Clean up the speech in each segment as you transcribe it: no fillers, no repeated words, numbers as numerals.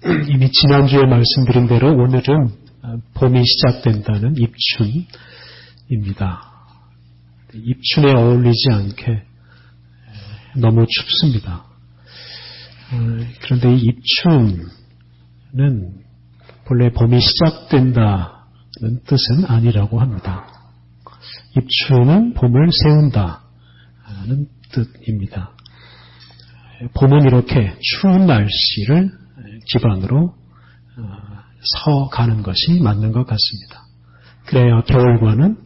이미 지난주에 말씀드린 대로 오늘은 봄이 시작된다는 입춘입니다. 입춘에 어울리지 않게 너무 춥습니다. 그런데 이 입춘은 본래 봄이 시작된다는 뜻은 아니라고 합니다. 입춘은 봄을 세운다는 뜻입니다. 봄은 이렇게 추운 날씨를 기반으로 서가는 것이 맞는 것 같습니다. 그래야 겨울과는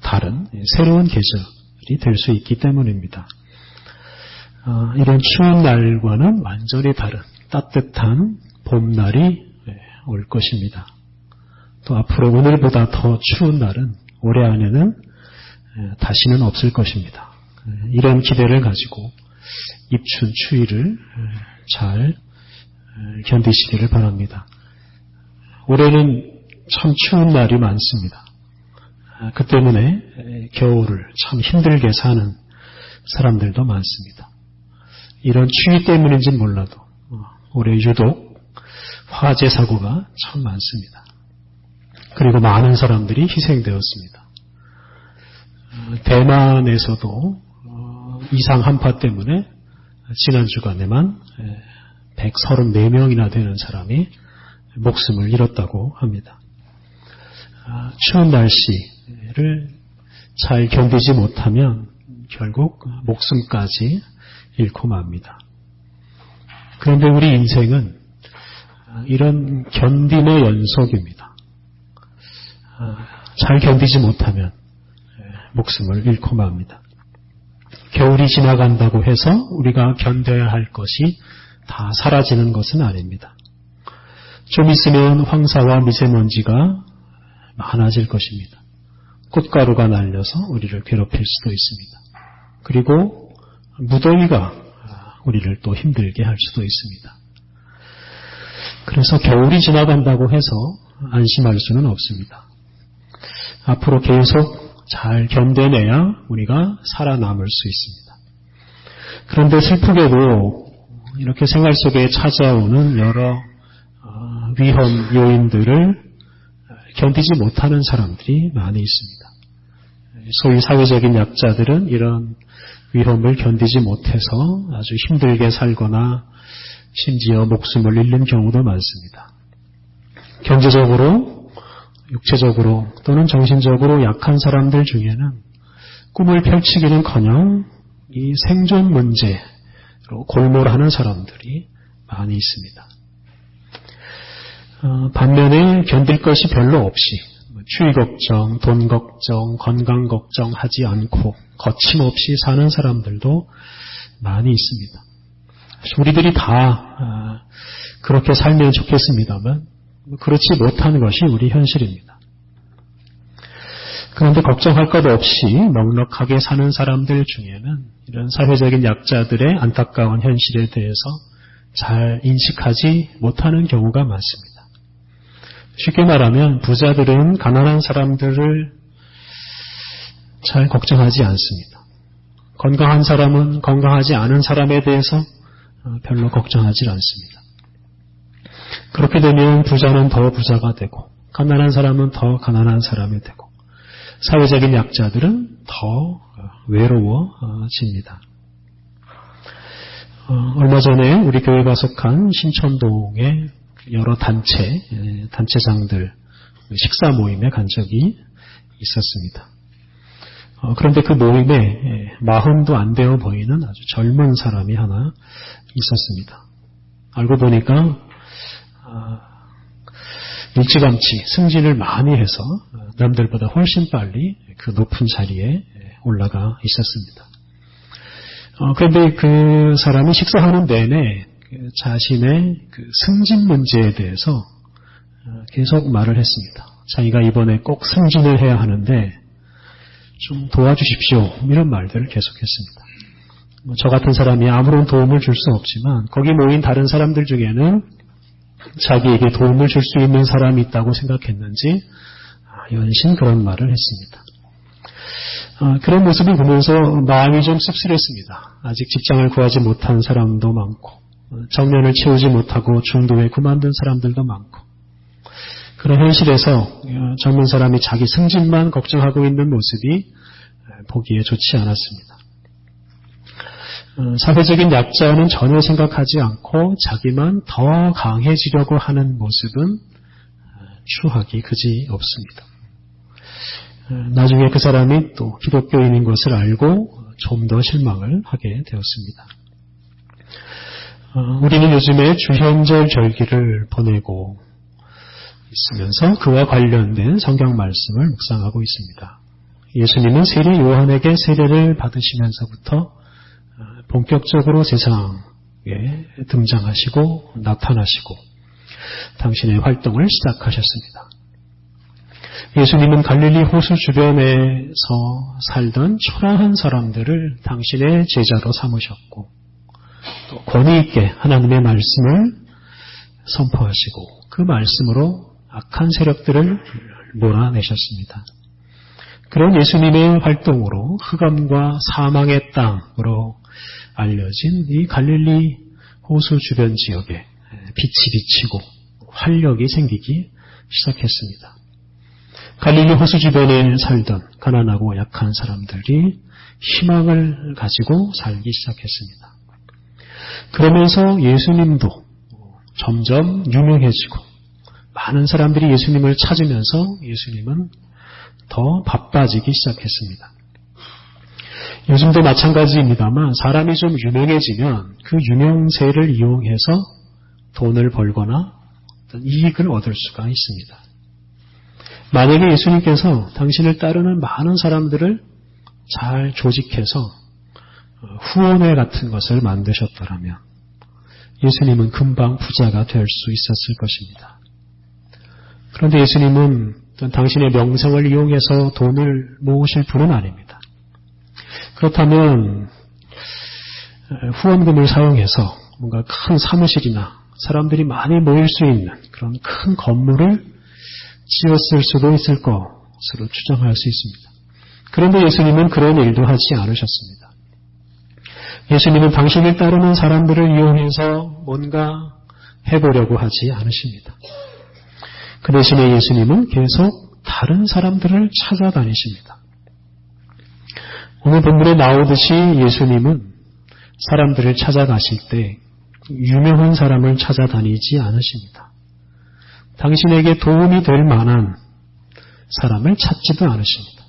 다른 새로운 계절이 될 수 있기 때문입니다. 이런 추운 날과는 완전히 다른 따뜻한 봄날이 올 것입니다. 또 앞으로 오늘보다 더 추운 날은 올해 안에는 다시는 없을 것입니다. 이런 기대를 가지고 입춘 추위를 잘 견디시기를 바랍니다. 올해는 참 추운 날이 많습니다. 그 때문에 겨울을 참 힘들게 사는 사람들도 많습니다. 이런 추위 때문인지는 몰라도 올해 유독 화재 사고가 참 많습니다. 그리고 많은 사람들이 희생되었습니다. 대만에서도 이상 한파 때문에 지난 주간에만 134명이나 되는 사람이 목숨을 잃었다고 합니다. 추운 날씨를 잘 견디지 못하면 결국 목숨까지 잃고 맙니다. 그런데 우리 인생은 이런 견딤의 연속입니다. 잘 견디지 못하면 목숨을 잃고 맙니다. 겨울이 지나간다고 해서 우리가 견뎌야 할 것이 다 사라지는 것은 아닙니다. 좀 있으면 황사와 미세먼지가 많아질 것입니다. 꽃가루가 날려서 우리를 괴롭힐 수도 있습니다. 그리고 무더위가 우리를 또 힘들게 할 수도 있습니다. 그래서 겨울이 지나간다고 해서 안심할 수는 없습니다. 앞으로 계속 잘 견뎌내야 우리가 살아남을 수 있습니다. 그런데 슬프게도 이렇게 생활 속에 찾아오는 여러 위험 요인들을 견디지 못하는 사람들이 많이 있습니다. 소위 사회적인 약자들은 이런 위험을 견디지 못해서 아주 힘들게 살거나 심지어 목숨을 잃는 경우도 많습니다. 경제적으로, 육체적으로 또는 정신적으로 약한 사람들 중에는 꿈을 펼치기는커녕 이 생존 문제로 골몰하는 사람들이 많이 있습니다. 반면에 견딜 것이 별로 없이 추위 걱정, 돈 걱정, 건강 걱정하지 않고 거침없이 사는 사람들도 많이 있습니다. 우리들이 다 그렇게 살면 좋겠습니다만 그렇지 못한 것이 우리 현실입니다. 그런데 걱정할 것 없이 넉넉하게 사는 사람들 중에는 이런 사회적인 약자들의 안타까운 현실에 대해서 잘 인식하지 못하는 경우가 많습니다. 쉽게 말하면 부자들은 가난한 사람들을 잘 걱정하지 않습니다. 건강한 사람은 건강하지 않은 사람에 대해서 별로 걱정하지 않습니다. 그렇게 되면 부자는 더 부자가 되고 가난한 사람은 더 가난한 사람이 되고 사회적인 약자들은 더 외로워집니다. 얼마 전에 우리 교회가 속한 신천동의 여러 단체장들 식사 모임에 간 적이 있었습니다. 그런데 그 모임에 40도 안 되어 보이는 아주 젊은 사람이 하나 있었습니다. 알고 보니까 일찌감치 승진을 많이 해서 남들보다 훨씬 빨리 그 높은 자리에 올라가 있었습니다. 그런데 그 사람이 식사하는 내내 자신의 그 승진 문제에 대해서 계속 말을 했습니다. 자기가 이번에 꼭 승진을 해야 하는데 좀 도와주십시오. 이런 말들을 계속했습니다. 저 같은 사람이 아무런 도움을 줄 수 없지만 거기 모인 다른 사람들 중에는 자기에게 도움을 줄 수 있는 사람이 있다고 생각했는지 연신 그런 말을 했습니다. 그런 모습을 보면서 마음이 좀 씁쓸했습니다. 아직 직장을 구하지 못한 사람도 많고 정년을 채우지 못하고 중도에 그만둔 사람들도 많고, 그런 현실에서 젊은 사람이 자기 승진만 걱정하고 있는 모습이 보기에 좋지 않았습니다. 사회적인 약자는 전혀 생각하지 않고 자기만 더 강해지려고 하는 모습은 추하기 그지 없습니다. 나중에 그 사람이 또 기독교인인 것을 알고 좀 더 실망을 하게 되었습니다. 우리는 요즘에 주현절 절기를 보내고 있으면서 그와 관련된 성경 말씀을 묵상하고 있습니다. 예수님은 세례 요한에게 세례를 받으시면서부터 본격적으로 세상에 등장하시고 나타나시고 당신의 활동을 시작하셨습니다. 예수님은 갈릴리 호수 주변에서 살던 초라한 사람들을 당신의 제자로 삼으셨고 또 권위 있게 하나님의 말씀을 선포하시고 그 말씀으로 악한 세력들을 몰아내셨습니다. 그런 예수님의 활동으로 흑암과 사망의 땅으로 알려진 이 갈릴리 호수 주변 지역에 빛이 비치고 활력이 생기기 시작했습니다. 갈릴리 호수 주변에 살던 가난하고 약한 사람들이 희망을 가지고 살기 시작했습니다. 그러면서 예수님도 점점 유명해지고 많은 사람들이 예수님을 찾으면서 예수님은 더 바빠지기 시작했습니다. 요즘도 마찬가지입니다만 사람이 좀 유명해지면 그 유명세를 이용해서 돈을 벌거나 어떤 이익을 얻을 수가 있습니다. 만약에 예수님께서 당신을 따르는 많은 사람들을 잘 조직해서 후원회 같은 것을 만드셨더라면 예수님은 금방 부자가 될 수 있었을 것입니다. 그런데 예수님은 당신의 명성을 이용해서 돈을 모으실 분은 아닙니다. 그렇다면 후원금을 사용해서 뭔가 큰 사무실이나 사람들이 많이 모일 수 있는 그런 큰 건물을 지었을 수도 있을 것으로 추정할 수 있습니다. 그런데 예수님은 그런 일도 하지 않으셨습니다. 예수님은 당신을 따르는 사람들을 이용해서 뭔가 해보려고 하지 않으십니다. 그 대신에 예수님은 계속 다른 사람들을 찾아다니십니다. 오늘 본문에 나오듯이 예수님은 사람들을 찾아가실 때 유명한 사람을 찾아다니지 않으십니다. 당신에게 도움이 될 만한 사람을 찾지도 않으십니다.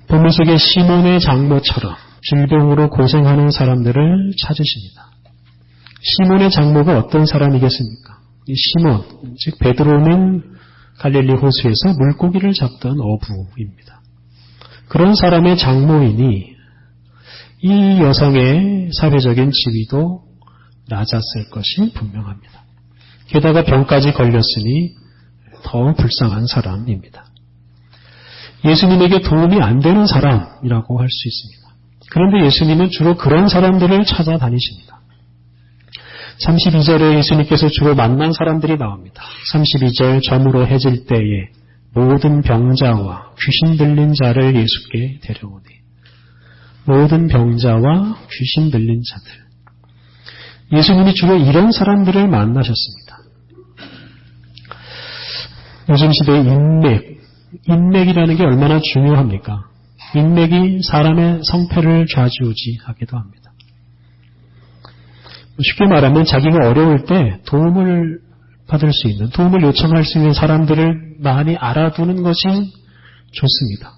본문 속의 시몬의 장모처럼 질병으로 고생하는 사람들을 찾으십니다. 시몬의 장모가 어떤 사람이겠습니까? 이 시몬, 즉 베드로는 갈릴리 호수에서 물고기를 잡던 어부입니다. 그런 사람의 장모이니 이 여성의 사회적인 지위도 낮았을 것이 분명합니다. 게다가 병까지 걸렸으니 더 불쌍한 사람입니다. 예수님에게 도움이 안 되는 사람이라고 할 수 있습니다. 그런데 예수님은 주로 그런 사람들을 찾아다니십니다. 32절에 예수님께서 주로 만난 사람들이 나옵니다. 32절 저물어 해질 때에 모든 병자와 귀신 들린 자를 예수께 데려오니 모든 병자와 귀신 들린 자들. 예수님이 주로 이런 사람들을 만나셨습니다. 요즘 시대의 인맥이라는 게 얼마나 중요합니까? 인맥이 사람의 성패를 좌지우지하기도 합니다. 쉽게 말하면 자기가 어려울 때 도움을 받을 수 있는, 도움을 요청할 수 있는 사람들을 많이 알아두는 것이 좋습니다.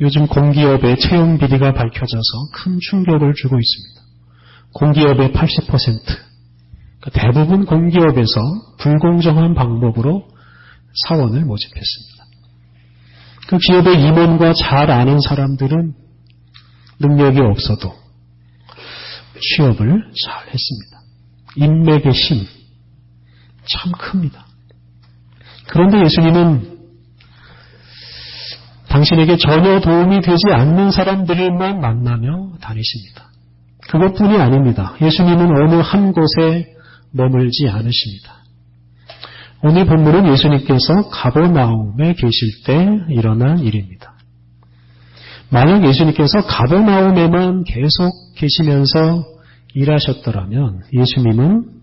요즘 공기업의 채용 비리가 밝혀져서 큰 충격을 주고 있습니다. 공기업의 80%, 그러니까 대부분 공기업에서 불공정한 방법으로 사원을 모집했습니다. 그 기업의 임원과 잘 아는 사람들은 능력이 없어도 취업을 잘 했습니다. 인맥의 힘 참 큽니다. 그런데 예수님은 당신에게 전혀 도움이 되지 않는 사람들만 만나며 다니십니다. 그것뿐이 아닙니다. 예수님은 어느 한 곳에 머물지 않으십니다. 오늘 본문은 예수님께서 가버나움에 계실 때 일어난 일입니다. 만약 예수님께서 가버나움에만 계속 계시면서 일하셨더라면 예수님은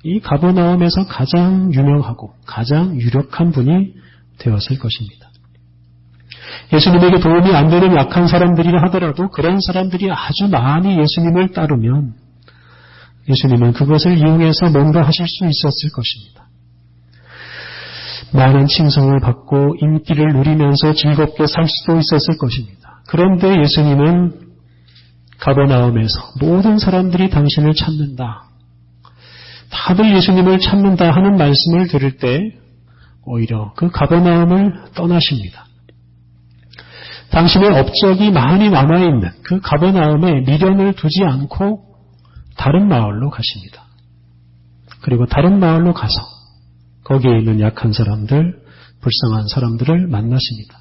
이 가버나움에서 가장 유명하고 가장 유력한 분이 되었을 것입니다. 예수님에게 도움이 안 되는 약한 사람들이라 하더라도 그런 사람들이 아주 많이 예수님을 따르면 예수님은 그것을 이용해서 뭔가 하실 수 있었을 것입니다. 많은 칭송을 받고 인기를 누리면서 즐겁게 살 수도 있었을 것입니다. 그런데 예수님은 가버나움에서 모든 사람들이 당신을 찾는다. 다들 예수님을 찾는다 하는 말씀을 들을 때 오히려 그 가버나움을 떠나십니다. 당신의 업적이 많이 남아있는 그 가버나움에 미련을 두지 않고 다른 마을로 가십니다. 그리고 다른 마을로 가서 거기에 있는 약한 사람들, 불쌍한 사람들을 만나십니다.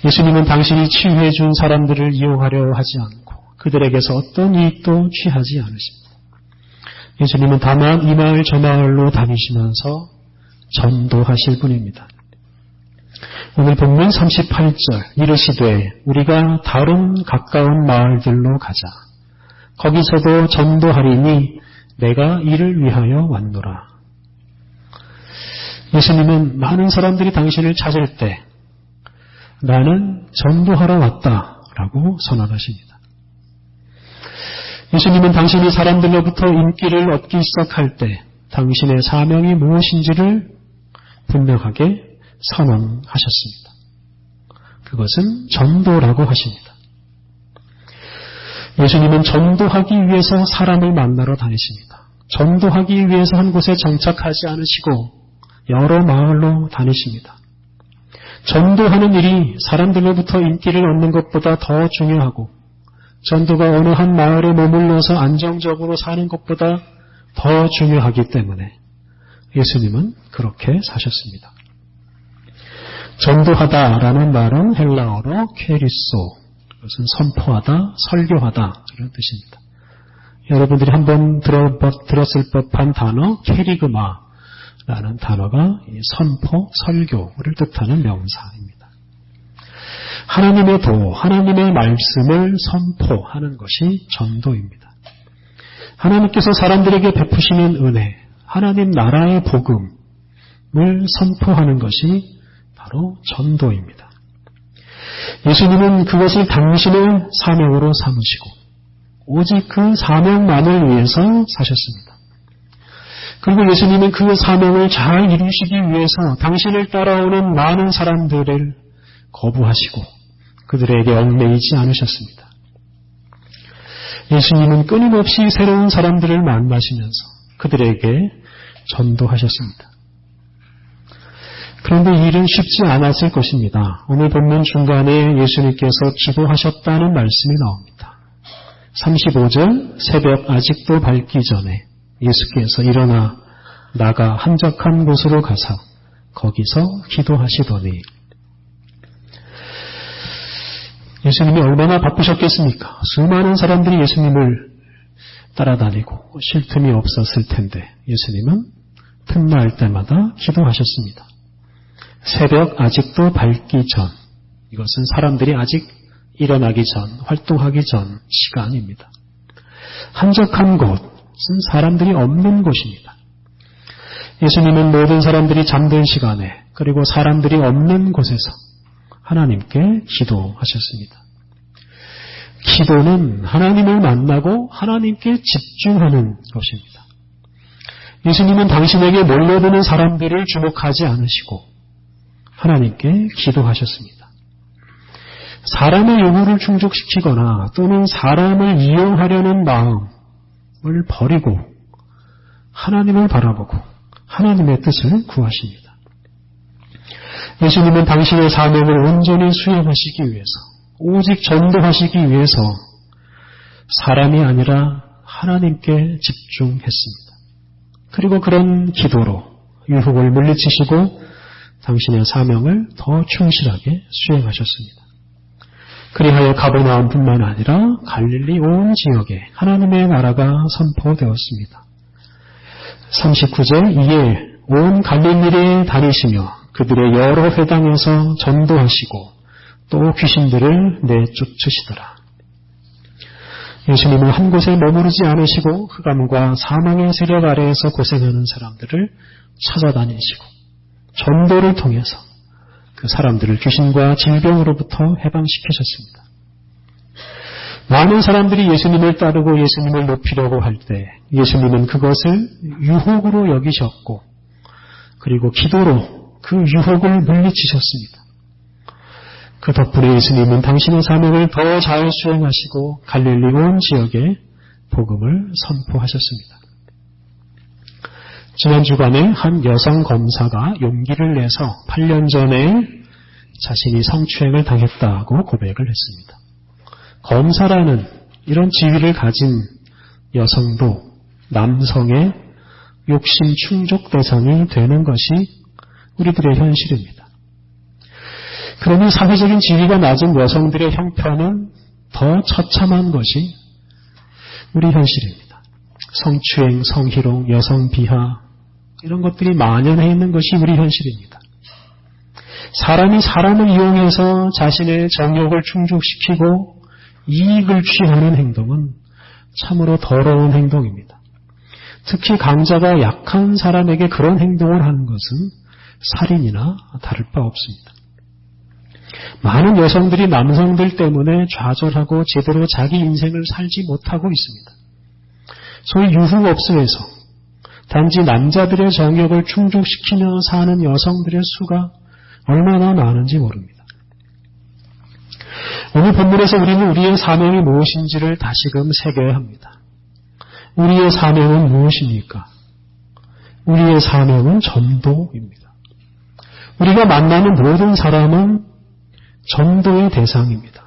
예수님은 당신이 치유해 준 사람들을 이용하려 하지 않고 그들에게서 어떤 이익도 취하지 않으십니다. 예수님은 다만 이 마을 저 마을로 다니시면서 전도하실 분입니다. 오늘 본문 38절 이르시되 우리가 다른 가까운 마을들로 가자. 거기서도 전도하리니 내가 이를 위하여 왔노라. 예수님은 많은 사람들이 당신을 찾을 때 나는 전도하러 왔다라고 선언하십니다. 예수님은 당신이 사람들로부터 인기를 얻기 시작할 때 당신의 사명이 무엇인지를 분명하게 선언하셨습니다. 그것은 전도라고 하십니다. 예수님은 전도하기 위해서 사람을 만나러 다니십니다. 전도하기 위해서 한 곳에 정착하지 않으시고 여러 마을로 다니십니다. 전도하는 일이 사람들로부터 인기를 얻는 것보다 더 중요하고 전도가 어느 한 마을에 머물러서 안정적으로 사는 것보다 더 중요하기 때문에 예수님은 그렇게 사셨습니다. 전도하다라는 말은 헬라어로 퀘리소, 이것은 선포하다, 설교하다 이런 뜻입니다. 여러분들이 한번 들었을 법한 단어 케리그마라는 단어가 선포, 설교를 뜻하는 명사입니다. 하나님의 도, 하나님의 말씀을 선포하는 것이 전도입니다. 하나님께서 사람들에게 베푸시는 은혜, 하나님 나라의 복음을 선포하는 것이 바로 전도입니다. 예수님은 그것을 당신의 사명으로 삼으시고 오직 그 사명만을 위해서 사셨습니다. 그리고 예수님은 그 사명을 잘 이루시기 위해서 당신을 따라오는 많은 사람들을 거부하시고 그들에게 얽매이지 않으셨습니다. 예수님은 끊임없이 새로운 사람들을 만나시면서 그들에게 전도하셨습니다. 그런데 이 일은 쉽지 않았을 것입니다. 오늘 본문 중간에 예수님께서 기도하셨다는 말씀이 나옵니다. 35절 새벽 아직도 밝기 전에 예수께서 일어나 나가 한적한 곳으로 가서 거기서 기도하시더니 예수님이 얼마나 바쁘셨겠습니까? 수많은 사람들이 예수님을 따라다니고 쉴 틈이 없었을 텐데 예수님은 틈날 때마다 기도하셨습니다. 새벽 아직도 밝기 전, 이것은 사람들이 아직 일어나기 전, 활동하기 전 시간입니다. 한적한 곳은 사람들이 없는 곳입니다. 예수님은 모든 사람들이 잠든 시간에 그리고 사람들이 없는 곳에서 하나님께 기도하셨습니다. 기도는 하나님을 만나고 하나님께 집중하는 것입니다. 예수님은 당신에게 몰려드는 사람들을 주목하지 않으시고 하나님께 기도하셨습니다. 사람의 요구를 충족시키거나 또는 사람을 이용하려는 마음을 버리고 하나님을 바라보고 하나님의 뜻을 구하십니다. 예수님은 당신의 사명을 온전히 수행하시기 위해서 오직 전도하시기 위해서 사람이 아니라 하나님께 집중했습니다. 그리고 그런 기도로 유혹을 물리치시고 당신의 사명을 더 충실하게 수행하셨습니다. 그리하여 가버나움뿐만 아니라 갈릴리 온 지역에 하나님의 나라가 선포되었습니다. 39절 이에 온 갈릴리에 다니시며 그들의 여러 회당에서 전도하시고 또 귀신들을 내쫓으시더라. 예수님은 한 곳에 머무르지 않으시고 흑암과 사망의 세력 아래에서 고생하는 사람들을 찾아다니시고 전도를 통해서 그 사람들을 귀신과 질병으로부터 해방시키셨습니다. 많은 사람들이 예수님을 따르고 예수님을 높이려고 할 때 예수님은 그것을 유혹으로 여기셨고 그리고 기도로 그 유혹을 물리치셨습니다. 그 덕분에 예수님은 당신의 사명을 더 잘 수행하시고 갈릴리 온 지역에 복음을 선포하셨습니다. 지난 주간에 한 여성 검사가 용기를 내서 8년 전에 자신이 성추행을 당했다고 고백을 했습니다. 검사라는 이런 지위를 가진 여성도 남성의 욕심 충족 대상이 되는 것이 우리들의 현실입니다. 그러니 사회적인 지위가 낮은 여성들의 형편은 더 처참한 것이 우리 현실입니다. 성추행, 성희롱, 여성 비하 이런 것들이 만연해 있는 것이 우리 현실입니다. 사람이 사람을 이용해서 자신의 정욕을 충족시키고 이익을 취하는 행동은 참으로 더러운 행동입니다. 특히 강자가 약한 사람에게 그런 행동을 하는 것은 살인이나 다를 바 없습니다. 많은 여성들이 남성들 때문에 좌절하고 제대로 자기 인생을 살지 못하고 있습니다. 소위 유흥업소에서 단지 남자들의 정욕을 충족시키며 사는 여성들의 수가 얼마나 많은지 모릅니다. 오늘 본문에서 우리는 우리의 사명이 무엇인지를 다시금 새겨야 합니다. 우리의 사명은 무엇입니까? 우리의 사명은 전도입니다. 우리가 만나는 모든 사람은 전도의 대상입니다.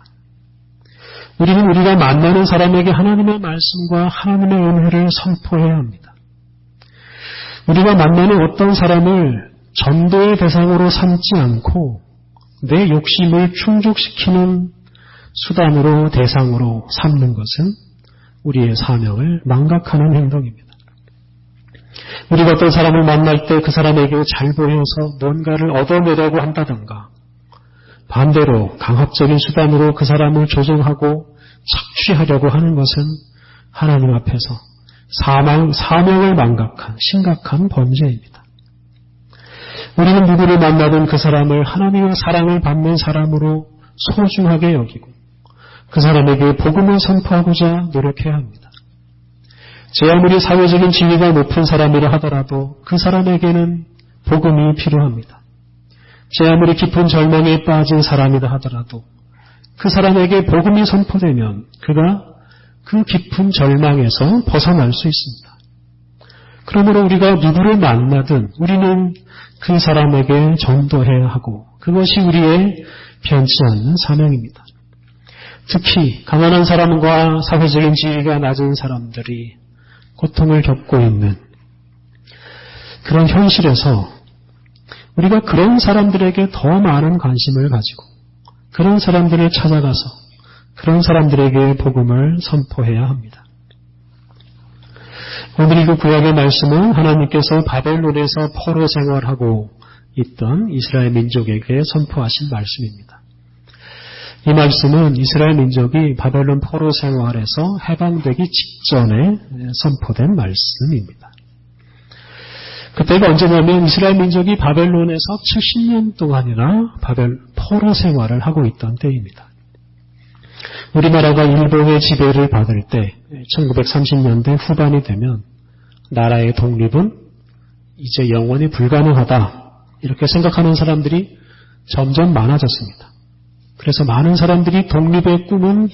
우리는 우리가 만나는 사람에게 하나님의 말씀과 하나님의 은혜를 선포해야 합니다. 우리가 만나는 어떤 사람을 전도의 대상으로 삼지 않고 내 욕심을 충족시키는 수단으로 대상으로 삼는 것은 우리의 사명을 망각하는 행동입니다. 우리가 어떤 사람을 만날 때 그 사람에게 잘 보여서 뭔가를 얻어내려고 한다든가 반대로 강압적인 수단으로 그 사람을 조종하고 착취하려고 하는 것은 하나님 앞에서 사명을 망각한 심각한 범죄입니다. 우리는 누구를 만나든 그 사람을 하나님의 사랑을 받는 사람으로 소중하게 여기고 그 사람에게 복음을 선포하고자 노력해야 합니다. 제 아무리 사회적인 지위가 높은 사람이라 하더라도 그 사람에게는 복음이 필요합니다. 제 아무리 깊은 절망에 빠진 사람이라 하더라도 그 사람에게 복음이 선포되면 그가 그 깊은 절망에서 벗어날 수 있습니다. 그러므로 우리가 누구를 만나든 우리는 그 사람에게 전도해야 하고 그것이 우리의 변치 않는 사명입니다. 특히 가난한 사람과 사회적인 지위가 낮은 사람들이 고통을 겪고 있는 그런 현실에서 우리가 그런 사람들에게 더 많은 관심을 가지고 그런 사람들을 찾아가서 그런 사람들에게 복음을 선포해야 합니다. 오늘 읽은 구약의 말씀은 하나님께서 바벨론에서 포로 생활하고 있던 이스라엘 민족에게 선포하신 말씀입니다. 이 말씀은 이스라엘 민족이 바벨론 포로 생활에서 해방되기 직전에 선포된 말씀입니다. 그때가 언제냐면 이스라엘 민족이 바벨론에서 70년 동안이나 포로 생활을 하고 있던 때입니다. 우리나라가 일본의 지배를 받을 때 1930년대 후반이 되면 나라의 독립은 이제 영원히 불가능하다 이렇게 생각하는 사람들이 점점 많아졌습니다. 그래서 많은 사람들이 독립의 꿈은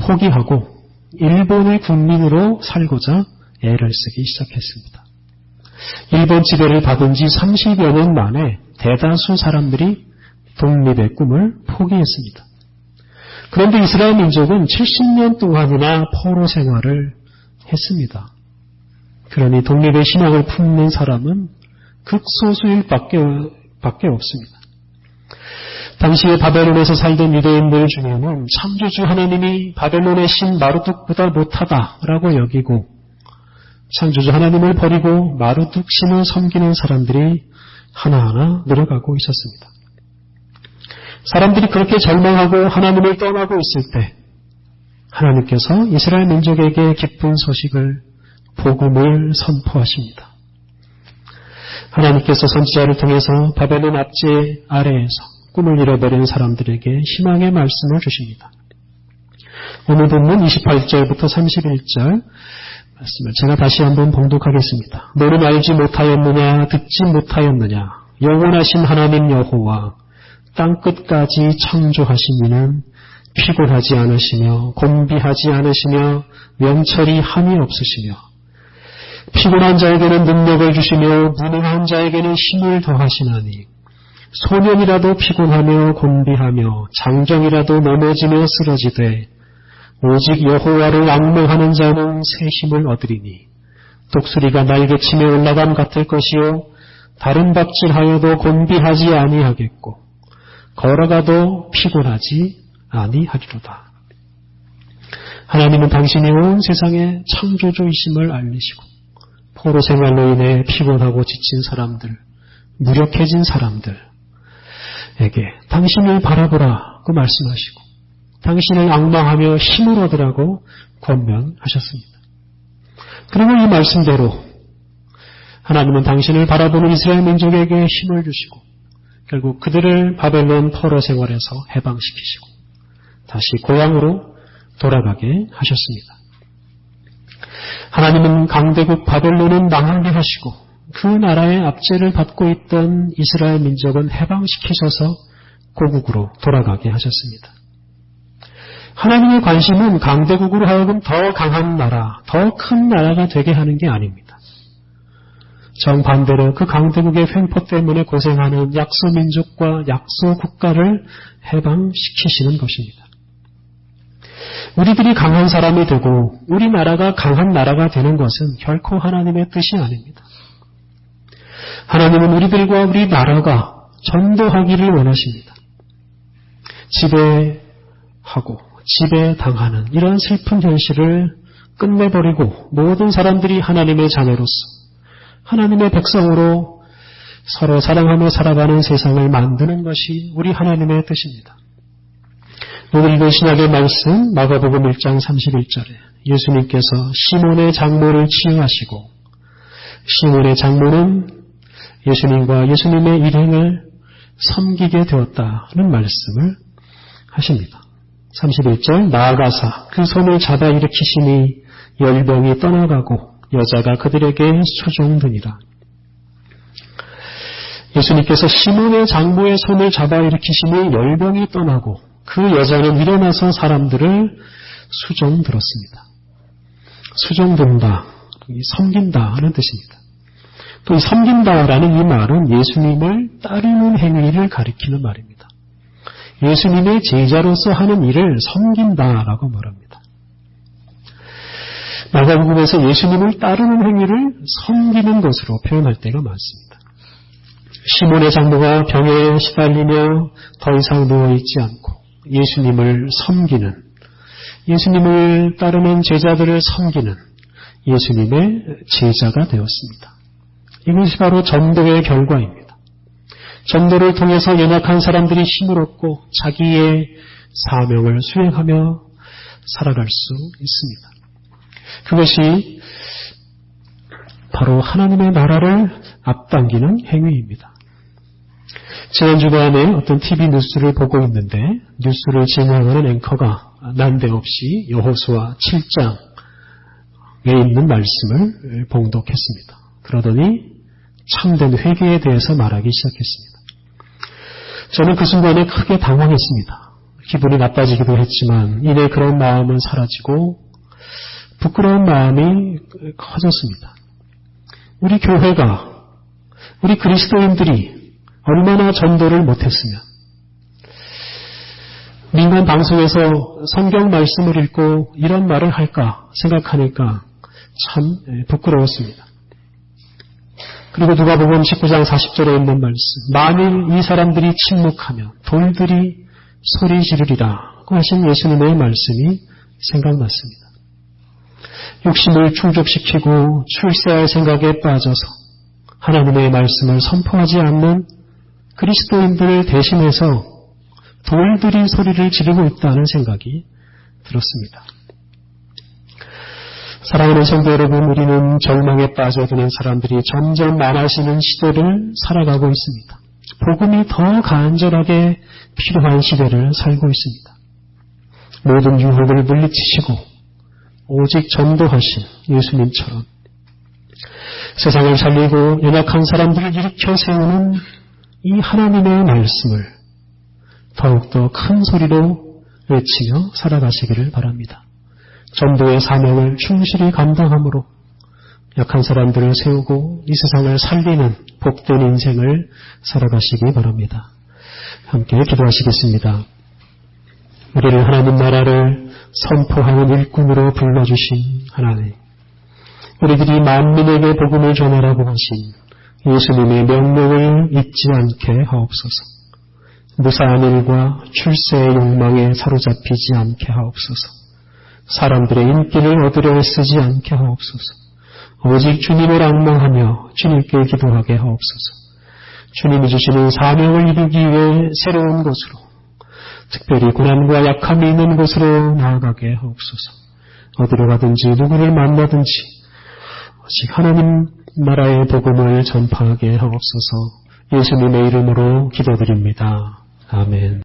포기하고 일본의 국민으로 살고자 애를 쓰기 시작했습니다. 일본 지배를 받은 지 30여 년 만에 대다수 사람들이 독립의 꿈을 포기했습니다. 그런데 이스라엘 민족은 70년 동안이나 포로 생활을 했습니다. 그러니 독립의 신앙을 품는 사람은 극소수일 밖에 없습니다. 당시에 바벨론에서 살던 유대인들 중에는 창조주 하나님이 바벨론의 신 마르둑보다 못하다라고 여기고 창조주 하나님을 버리고 마르둑 신을 섬기는 사람들이 하나하나 늘어가고 있었습니다. 사람들이 그렇게 절망하고 하나님을 떠나고 있을 때 하나님께서 이스라엘 민족에게 기쁜 소식을, 복음을 선포하십니다. 하나님께서 선지자를 통해서 바벨론 압제 아래에서 꿈을 잃어버린 사람들에게 희망의 말씀을 주십니다. 오늘 본문 28절부터 31절 말씀을 제가 다시 한번 봉독하겠습니다. 너는 알지 못하였느냐, 듣지 못하였느냐, 영원하신 하나님 여호와 땅끝까지 창조하신 이는 피곤하지 않으시며 곤비하지 않으시며 명철이 함이 없으시며 피곤한 자에게는 능력을 주시며 무능한 자에게는 힘을 더하시나니 소년이라도 피곤하며 곤비하며 장정이라도 넘어지며 쓰러지되 오직 여호와를 앙망하는 자는 새 힘을 얻으리니 독수리가 날개치며 올라감 같을 것이요 다른 박질하여도 곤비하지 아니하겠고 걸어가도 피곤하지 아니하리로다. 하나님은 당신이 온 세상의 창조주이심을 알리시고 포로 생활로 인해 피곤하고 지친 사람들, 무력해진 사람들에게 당신을 바라보라고 말씀하시고 당신을 앙망하며 힘을 얻으라고 권면하셨습니다. 그리고 이 말씀대로 하나님은 당신을 바라보는 이스라엘 민족에게 힘을 주시고 결국 그들을 바벨론 포로 생활에서 해방시키시고 다시 고향으로 돌아가게 하셨습니다. 하나님은 강대국 바벨론은 망하게 하시고 그 나라의 압제를 받고 있던 이스라엘 민족은 해방시키셔서 고국으로 돌아가게 하셨습니다. 하나님의 관심은 강대국으로 하여금 더 강한 나라, 더 큰 나라가 되게 하는 게 아닙니다. 정반대로 그 강대국의 횡포 때문에 고생하는 약소민족과 약소국가를 해방시키시는 것입니다. 우리들이 강한 사람이 되고 우리나라가 강한 나라가 되는 것은 결코 하나님의 뜻이 아닙니다. 하나님은 우리들과 우리 나라가 전도하기를 원하십니다. 지배하고 지배당하는 이런 슬픈 현실을 끝내버리고 모든 사람들이 하나님의 자녀로서 하나님의 백성으로 서로 사랑하며 살아가는 세상을 만드는 것이 우리 하나님의 뜻입니다. 오늘 읽은 신약의 말씀 마가복음 1장 31절에 예수님께서 시몬의 장모를 치유하시고 시몬의 장모는 예수님과 예수님의 일행을 섬기게 되었다는 말씀을 하십니다. 31절 나아가사 그 손을 잡아 일으키시니 열병이 떠나가고 여자가 그들에게 수종드니라. 예수님께서 시몬의 장모의 손을 잡아 일으키시니 열병이 떠나고 그 여자는 일어나서 사람들을 수종들었습니다. 수종든다, 섬긴다 하는 뜻입니다. 또 이 섬긴다라는 이 말은 예수님을 따르는 행위를 가리키는 말입니다. 예수님의 제자로서 하는 일을 섬긴다라고 말합니다. 마가복음에서 예수님을 따르는 행위를 섬기는 것으로 표현할 때가 많습니다. 시몬의 장모가 병에 시달리며 더 이상 누워있지 않고 예수님을 섬기는, 예수님을 따르는 제자들을 섬기는 예수님의 제자가 되었습니다. 이것이 바로 전도의 결과입니다. 전도를 통해서 연약한 사람들이 힘을 얻고 자기의 사명을 수행하며 살아갈 수 있습니다. 그것이 바로 하나님의 나라를 앞당기는 행위입니다. 지난 주간에 어떤 TV 뉴스를 보고 있는데 뉴스를 진행하는 앵커가 난데없이 여호수아 7장에 있는 말씀을 봉독했습니다. 그러더니 참된 회개에 대해서 말하기 시작했습니다. 저는 그 순간에 크게 당황했습니다. 기분이 나빠지기도 했지만 이내 그런 마음은 사라지고 부끄러운 마음이 커졌습니다. 우리 교회가, 우리 그리스도인들이 얼마나 전도를 못했으면 민간 방송에서 성경 말씀을 읽고 이런 말을 할까 생각하니까 참 부끄러웠습니다. 그리고 누가복음 19장 40절에 있는 말씀, 만일 이 사람들이 침묵하면 돌들이 소리 지르리라고 하신 예수님의 말씀이 생각났습니다. 욕심을 충족시키고 출세할 생각에 빠져서 하나님의 말씀을 선포하지 않는 그리스도인들을 대신해서 돌들이 소리를 지르고 있다는 생각이 들었습니다. 사랑하는 성도 여러분, 우리는 절망에 빠져드는 사람들이 점점 많아지는 시대를 살아가고 있습니다. 복음이 더 간절하게 필요한 시대를 살고 있습니다. 모든 유혹을 물리치시고 오직 전도하신 예수님처럼 세상을 살리고 연약한 사람들을 일으켜 세우는 이 하나님의 말씀을 더욱더 큰 소리로 외치며 살아가시기를 바랍니다. 전도의 사명을 충실히 감당함으로 약한 사람들을 세우고 이 세상을 살리는 복된 인생을 살아가시기 바랍니다. 함께 기도하시겠습니다. 우리를 하나님 나라를 선포하는 일꾼으로 불러주신 하나님, 우리들이 만민에게 복음을 전하라고 하신 예수님의 명령을 잊지 않게 하옵소서. 무사한 일과 출세의 욕망에 사로잡히지 않게 하옵소서. 사람들의 인기를 얻으려 애쓰지 않게 하옵소서. 오직 주님을 앙망하며 주님께 기도하게 하옵소서. 주님이 주시는 사명을 이루기 위해 새로운 곳으로, 특별히 고난과 약함이 있는 곳으로 나아가게 하옵소서. 어디로 가든지 누구를 만나든지 오직 하나님 나라의 복음을 전파하게 하옵소서. 예수님의 이름으로 기도드립니다. 아멘.